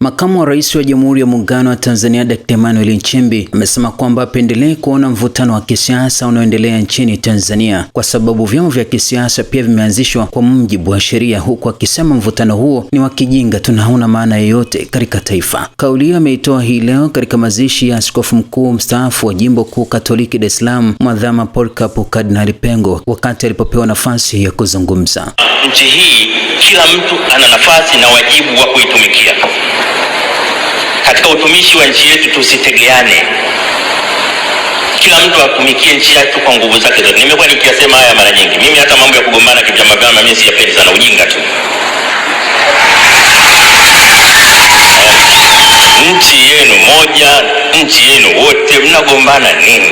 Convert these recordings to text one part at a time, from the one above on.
Makamu wa Rais wa Jamhuri ya Muungano wa Tanzania Dkt. Emmanuel Nchimbi amesema kwamba hapendelei kuona mvutano wa kisiasa unaoendelea nchini Tanzania kwa sababu vyama vya kisiasa pia vimeanzishwa kwa mujibu wa sheria, huku akisema mvutano huo ni wa kijinga tu na hauna maana yoyote katika taifa. Kauli hiyo ameitoa hii leo katika mazishi ya Askofu Mkuu mstaafu wa Jimbo Kuu Katoliki Dar es Salaam Mwadhama Polycarp Kardinali Pengo wakati alipopewa nafasi ya kuzungumza. Nchi hii kila mtu ana nafasi na wajibu wa kuitumikia. Katika utumishi wa nchi yetu tusitegeane. Kila mtu atumikie nchi yake kwa nguvu zake zote. Nimekuwa nikiyasema haya mara nyingi. Mimi hata mambo ya kugombana kivyama vyama mimi siyapendi sana, ujinga tu. Nchi yenu moja, nchi yenu wote, mnagombana nini?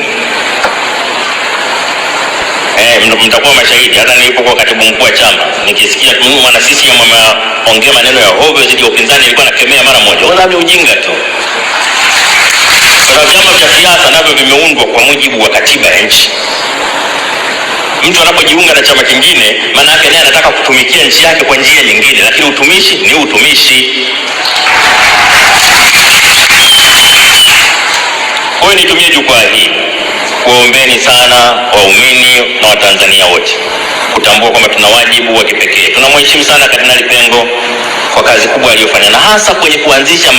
Mtakuwa mashahidi. Hata nilipokuwa katibu mkuu wa chama nikisikia mwana CCM ameongea maneno ya hovyo zidi ya upinzani, nilikuwa nakemea mara moja. Wala ni ujinga tu. Kwa vyama vya siasa navyo vimeundwa kwa mujibu wa katiba ya nchi. Mtu anapojiunga na chama kingine, maana yake naye anataka kutumikia nchi yake kwa njia nyingine, lakini utumishi ni utumishi. Kwa hiyo nitumie jukwaa hii kuombeni sana waumini na Watanzania wote kutambua kwamba tuna wajibu wa kipekee. Tunamheshimu sana Kardinali Pengo kwa kazi kubwa aliyofanya na hasa kwenye kuanzisha